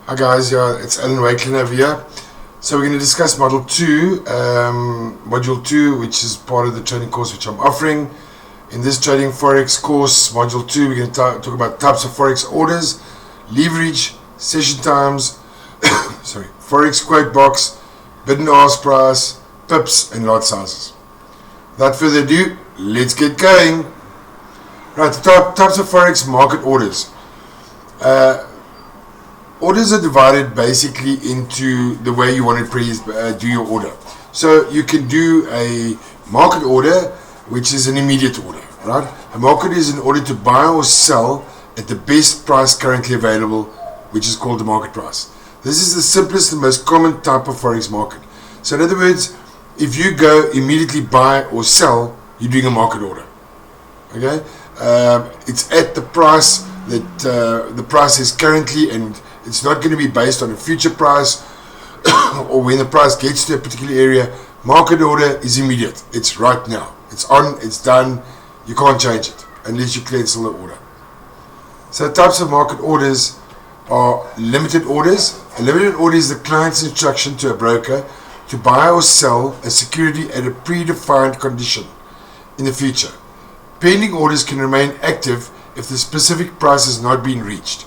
Hi guys, yeah, it's Alan Wakelin over here. So we're going to discuss Module 2, which is part of the training course which I'm offering. In this trading Forex course, Module 2, we're going to talk about types of Forex orders, leverage, session times, Forex quote box, bid and ask price, pips and lot sizes. Without further ado, let's get going. Right, the types of Forex market orders. Orders are divided basically into the way you want to do your order. So you can do a market order, which is an immediate order, right? A market is an order to buy or sell at the best price currently available, which is called the market price. This is the simplest and most common type of Forex market. So in other words, if you go immediately buy or sell, you're doing a market order. Okay? It's at the price that the price is currently, and it's not going to be based on a future price or when the price gets to a particular area. Market order is immediate. It's right now. It's on, it's done. You can't change it unless you cancel the order. So types of market orders are limited orders. A limited order is the client's instruction to a broker to buy or sell a security at a predefined condition in the future. Pending orders can remain active if the specific price has not been reached.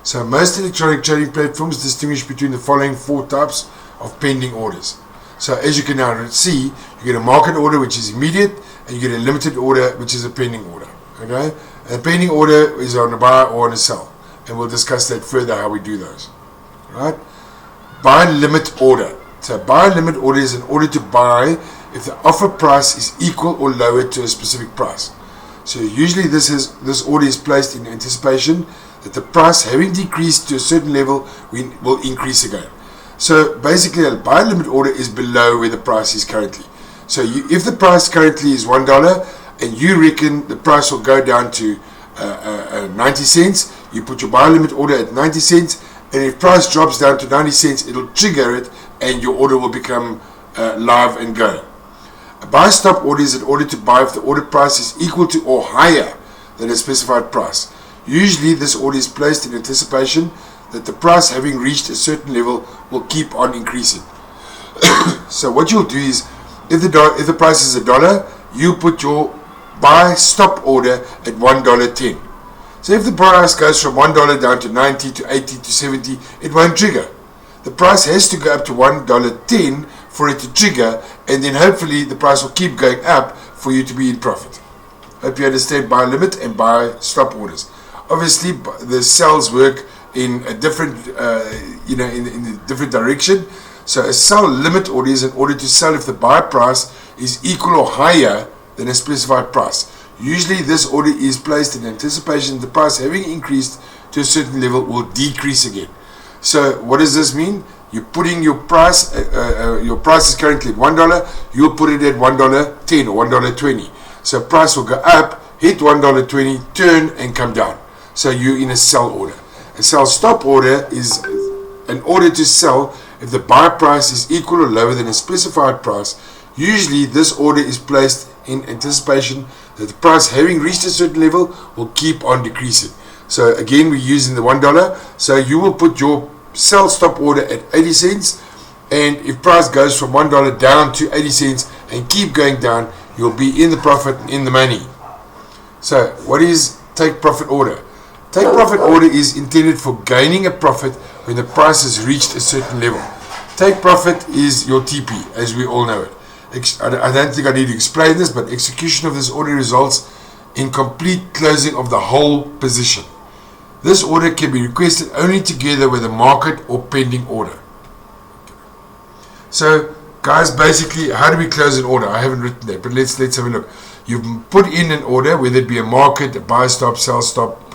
So most electronic trading platforms distinguish between the following four types of pending orders. So as you can now see, you get a market order which is immediate, and you get a limited order which is a pending order. Okay? A pending order is on a buy or on a sell, and we'll discuss that further how we do those. Right? Buy limit order. So buy limit order is an order to buy if the offer price is equal or lower to a specific price. So usually this order is placed in anticipation that the price, having decreased to a certain level, will increase again. So basically a buy limit order is below where the price is currently. So if the price currently is $1 and you reckon the price will go down to 90 cents, you put your buy limit order at 90 cents, and if price drops down to 90 cents, it'll trigger it and your order will become live and go. A buy stop order is an order to buy if the order price is equal to or higher than a specified price. Usually this order is placed in anticipation that the price, having reached a certain level, will keep on increasing. So what you'll do is, if the price is $1, you put your buy stop order at $1.10. So if the price goes from $1 down to 90 to 80 to 70, it won't trigger. The price has to go up to $1.10 for it to trigger, and then hopefully the price will keep going up for you to be in profit. Hope you understand buy limit and buy stop orders. Obviously, the cells work in a different, in a different direction. So a sell limit order is an order to sell if the buy price is equal or higher than a specified price. Usually, this order is placed in anticipation that the price, having increased to a certain level, will decrease again. So what does this mean? You're putting your price. Your price is currently at $1. You'll put it at $1.10 or $1.20. So price will go up, hit $1.20, turn and come down. So you're in a sell order. A sell stop order is an order to sell if the buy price is equal or lower than a specified price. Usually this order is placed in anticipation that the price, having reached a certain level, will keep on decreasing. So again, we're using the $1. So you will put your sell stop order at 80 cents, and if price goes from $1 down to 80 cents and keep going down, you'll be in the profit, in the money. So what is take profit order? Take profit order is intended for gaining a profit when the price has reached a certain level. Take profit is your TP, as we all know it. I don't think I need to explain this, but execution of this order results in complete closing of the whole position. This order can be requested only together with a market or pending order. So guys, basically, how do we close an order? I haven't written that, but let's have a look. You've put in an order, whether it be a market, a buy stop, sell stop,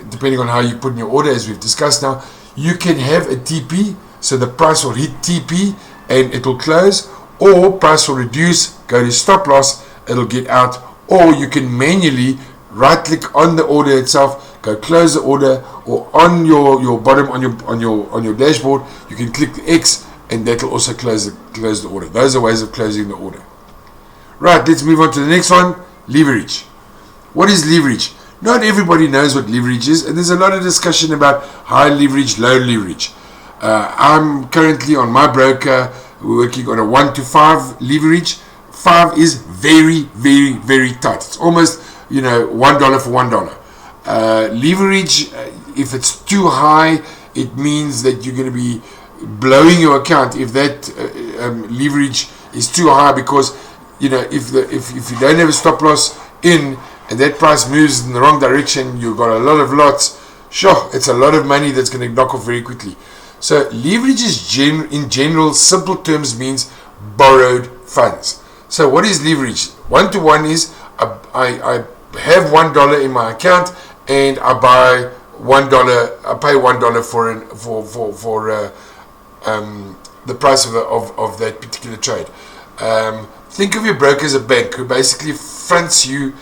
depending on how you put in your order, as we've discussed now. You can have a TP, so the price will hit TP and it will close, or price will reduce, go to stop loss, it'll get out, or you can manually right click on the order itself, go close the order, or on your bottom on your dashboard you can click the X and that will also close the order. Those are ways of closing the order. Right, let's move on to the next one. Leverage. What is leverage? Not everybody knows what leverage is, and there's a lot of discussion about high leverage, low leverage. I'm currently on my broker working on a 1 to 5 leverage. 5 is very, very, very tight. It's almost, $1 for $1. Leverage, if it's too high, it means that you're going to be blowing your account if that leverage is too high, because if you don't have a stop loss in and that price moves in the wrong direction, you've got a lot of lots. Sure, it's a lot of money that's going to knock off very quickly. So leverage is in general, simple terms, means borrowed funds. So what is leverage? 1 to 1 is I have $1 in my account and I buy $1. I pay $1 for the price of that particular trade. Think of your broker as a bank who basically fronts you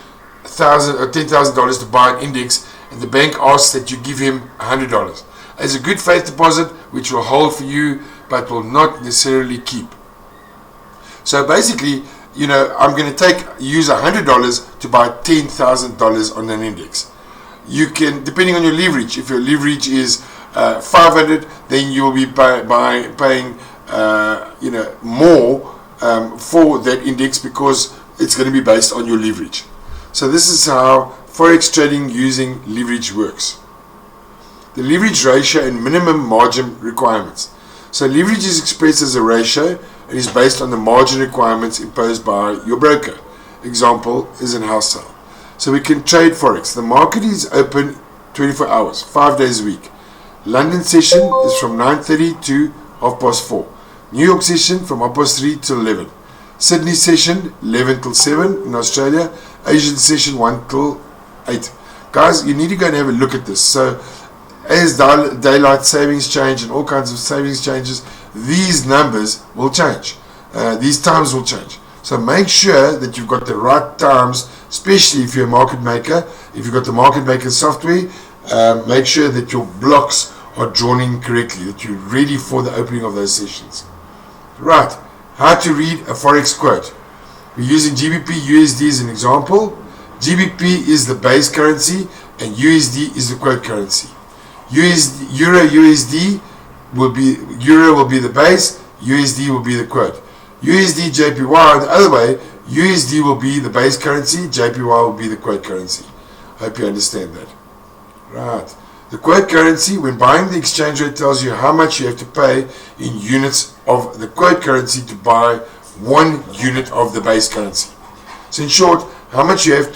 $1,000 or $10,000 to buy an index, and the bank asks that you give him $100 as a good faith deposit, which will hold for you but will not necessarily keep. So basically, I'm going to use $100 to buy $10,000 on an index. You can, depending on your leverage, if your leverage is 500, then you will be paying more for that index, because it's going to be based on your leverage. So this is how Forex trading using leverage works. The leverage ratio and minimum margin requirements. So leverage is expressed as a ratio and is based on the margin requirements imposed by your broker. Example is an house sale. So we can trade Forex. The market is open 24 hours, 5 days a week. London session is from 9:30 to 4:30. New York session from 3:30 till 11. Sydney session 11 till 7 in Australia. Asian session 1 till 8. Guys, you need to go and have a look at this. So as daylight savings change and all kinds of savings changes, these numbers will change. These times will change. So make sure that you've got the right times, especially if you're a market maker. If you've got the market maker software, make sure that your blocks are drawn in correctly, that you're ready for the opening of those sessions. Right, how to read a Forex quote. We're using GBP USD as an example. GBP is the base currency and USD is the quote currency. Euro USD will be the base, USD will be the quote. USD JPY the other way, USD will be the base currency, JPY will be the quote currency. Hope you understand that. Right. The quote currency, when buying the exchange rate, tells you how much you have to pay in units of the quote currency to buy 1 unit of the base currency. So in short, how much you have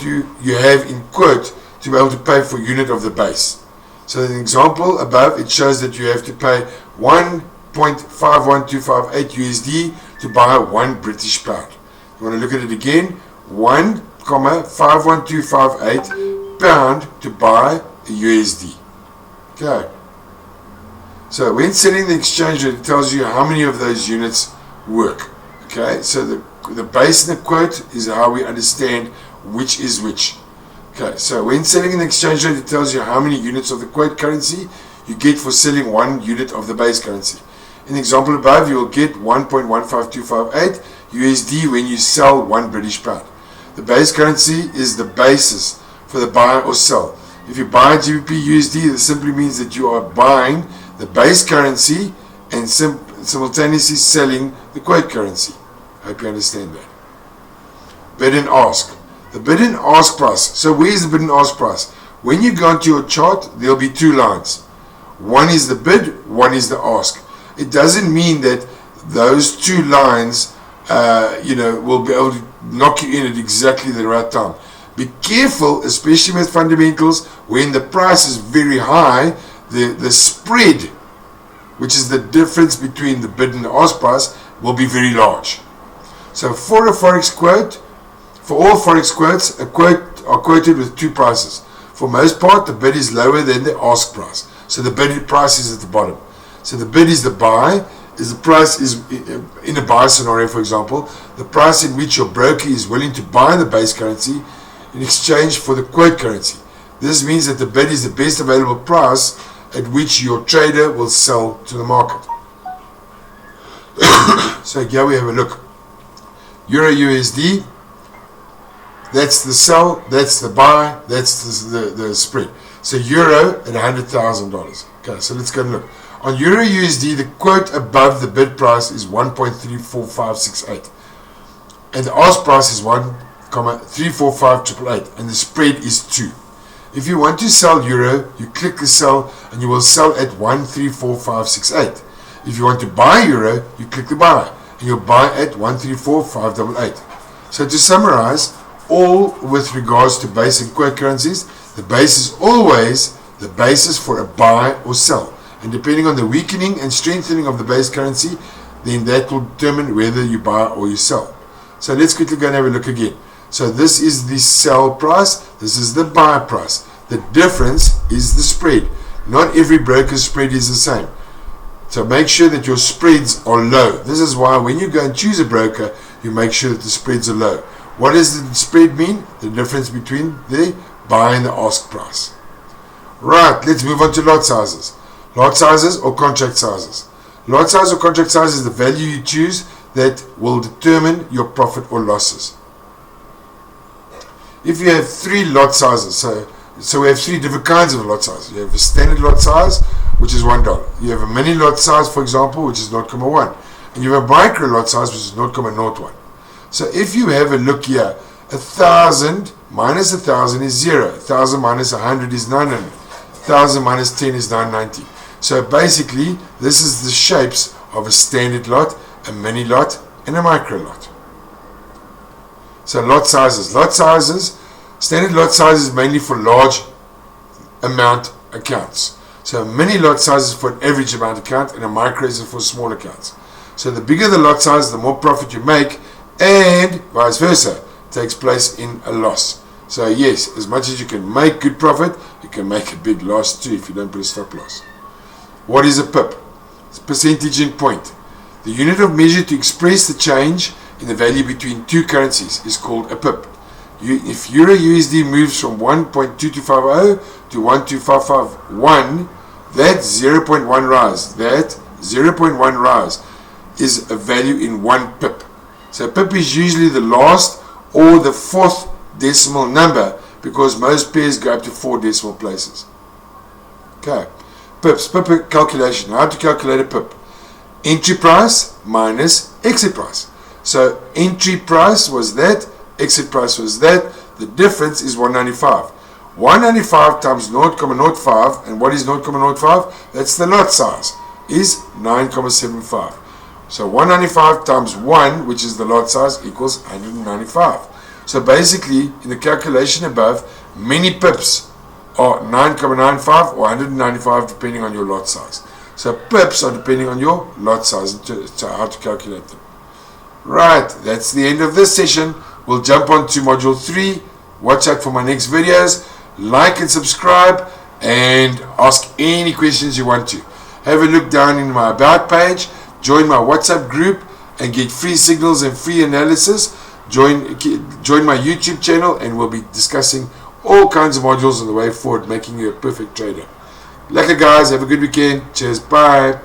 in quote to be able to pay for unit of the base. So in the example above, it shows that you have to pay 1.51258 USD to buy 1 British pound. You want to look at it again, 1.51258 pound to buy a USD. Okay. So when setting the exchange rate, it tells you how many of those units work. Okay. So the base and the quote is how we understand which is which. Okay. So when selling an exchange rate, it tells you how many units of the quote currency you get for selling 1 unit of the base currency. In the example above, you will get 1.15258 USD when you sell 1 British pound. The base currency is the basis for the buy or sell. If you buy GBP USD, this simply means that you are buying the base currency and simultaneously selling the quote currency. I hope you understand that. Bid and ask. The bid and ask price. So where is the bid and ask price? When you go into your chart, there will be 2 lines. One is the bid, one is the ask. It doesn't mean that those 2 lines will be able to knock you in at exactly the right time. Be careful, especially with fundamentals, when the price is very high, the spread, which is the difference between the bid and the ask price, will be very large. So for a Forex quote, for all Forex quotes, a quote are quoted with 2 prices. For most part, the bid is lower than the ask price. So the bid price is at the bottom. So the bid is the buy, is the price is in a buy scenario, for example, the price in which your broker is willing to buy the base currency in exchange for the quote currency. This means that the bid is the best available price at which your trader will sell to the market. So here we have a look. Euro USD. That's the sell, that's the buy, that's the spread. So euro at $100,000. Okay, so let's go and look. On euro USD, the quote above the bid price is 1.34568. And the ask price is 1,345,888. And the spread is 2. If you want to sell euro, you click the sell and you will sell at 1,345,68. If you want to buy euro, you click the buy and you'll buy at 1,345,888. So to summarize, all with regards to base and quote currencies, the base is always the basis for a buy or sell. And depending on the weakening and strengthening of the base currency, then that will determine whether you buy or you sell. So let's quickly go and have a look again. So this is the sell price, this is the buy price. The difference is the spread. Not every broker's spread is the same. So make sure that your spreads are low. This is why when you go and choose a broker, you make sure that the spreads are low. What does the spread mean? The difference between the buy and the ask price. Right, let's move on to lot sizes. Lot sizes or contract sizes. Lot size or contract size is the value you choose that will determine your profit or losses. If you have 3 lot sizes, so we have 3 different kinds of lot sizes. You have a standard lot size, which is $1. You have a mini lot size, for example, which is 0.1. And you have a micro lot size, which is 0.01. So if you have a look here, 1,000 minus 1,000 is 0. 1,000 minus 100 is 900. 1,000 minus 10 is 990. So basically, this is the shapes of a standard lot, a mini lot, and a micro lot. So lot sizes. Lot sizes, standard lot size is mainly for large amount accounts. So a mini lot size is for an average amount account, and a micro is for small accounts. So the bigger the lot size, the more profit you make, and vice versa, takes place in a loss. So yes, as much as you can make good profit, you can make a big loss too if you don't put a stop loss. What is a pip? It's percentage in point. The unit of measure to express the change in the value between 2 currencies is called a pip. If Euro USD moves from 1.2250 to 12551, that 0.1 rise is a value in 1 pip. So pip is usually the last or the 4th decimal number because most pairs go up to 4 decimal places. Okay, pips, pip calculation. How to calculate a pip? Entry price minus exit price. So entry price was that, exit price was that. The difference is 195. 195 times 0.05, and what is 0.05? That's the lot size, is 9.75. So 195 times 1, which is the lot size, equals 195. So basically, in the calculation above, many pips are 9.95 or 195 depending on your lot size. So pips are depending on your lot size, so how to calculate them. Right, that's the end of this session. We'll jump on to module 3. Watch out for my next videos. Like and subscribe and ask any questions you want to. Have a look down in my about page. Join my WhatsApp group and get free signals and free analysis. Join my YouTube channel and we'll be discussing all kinds of modules on the way forward, making you a perfect trader. Lekker guys, have a good weekend. Cheers, bye.